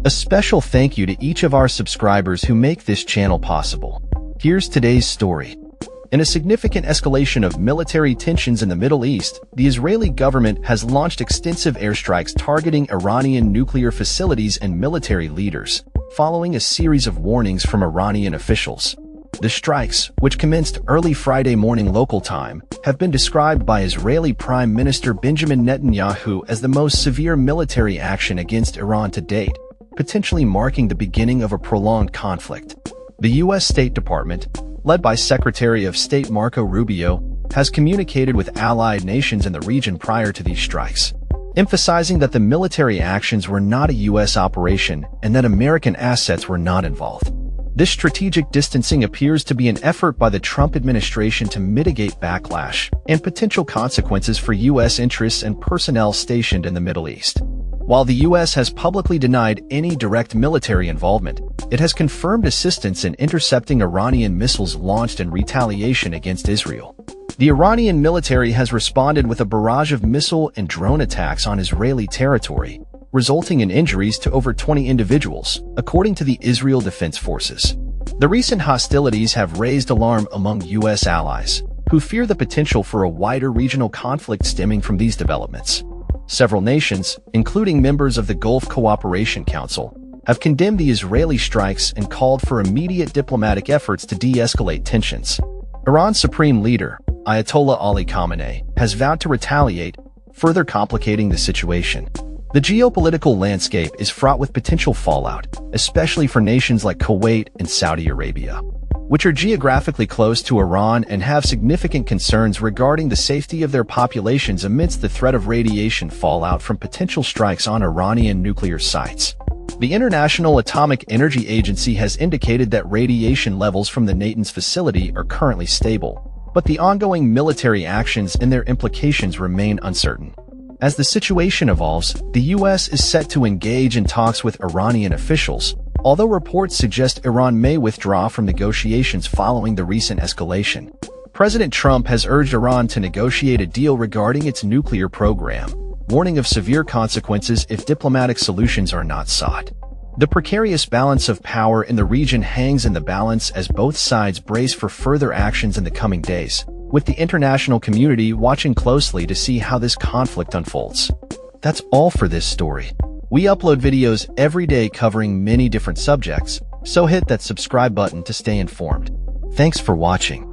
A special thank you to each of our subscribers who make this channel possible. Here's today's story. In a significant escalation of military tensions in the Middle East, the Israeli government has launched extensive airstrikes targeting Iranian nuclear facilities and military leaders, following a series of warnings from Iranian officials. The strikes, which commenced early Friday morning local time, have been described by Israeli Prime Minister Benjamin Netanyahu as the most severe military action against Iran to date, potentially marking the beginning of a prolonged conflict. The U.S. State Department, led by Secretary of State Marco Rubio, has communicated with allied nations in the region prior to these strikes, emphasizing that the military actions were not a U.S. operation and that American assets were not involved. This strategic distancing appears to be an effort by the Trump administration to mitigate backlash and potential consequences for U.S. interests and personnel stationed in the Middle East. While the U.S. has publicly denied any direct military involvement, it has confirmed assistance in intercepting Iranian missiles launched in retaliation against Israel. The Iranian military has responded with a barrage of missile and drone attacks on Israeli territory, resulting in injuries to over 20 individuals, according to the Israel Defense Forces. The recent hostilities have raised alarm among U.S. allies, who fear the potential for a wider regional conflict stemming from these developments. Several nations, including members of the Gulf Cooperation Council, have condemned the Israeli strikes and called for immediate diplomatic efforts to de-escalate tensions. Iran's supreme leader, Ayatollah Ali Khamenei, has vowed to retaliate, further complicating the situation. The geopolitical landscape is fraught with potential fallout, especially for nations like Kuwait and Saudi Arabia, which are geographically close to Iran and have significant concerns regarding the safety of their populations amidst the threat of radiation fallout from potential strikes on Iranian nuclear sites. The International Atomic Energy Agency has indicated that radiation levels from the Natanz facility are currently stable, but the ongoing military actions and their implications remain uncertain. As the situation evolves, the U.S. is set to engage in talks with Iranian officials, although reports suggest Iran may withdraw from negotiations following the recent escalation. President Trump has urged Iran to negotiate a deal regarding its nuclear program, warning of severe consequences if diplomatic solutions are not sought. The precarious balance of power in the region hangs in the balance as both sides brace for further actions in the coming days, with the international community watching closely to see how this conflict unfolds. That's all for this story. We upload videos every day covering many different subjects, so hit that subscribe button to stay informed. Thanks for watching.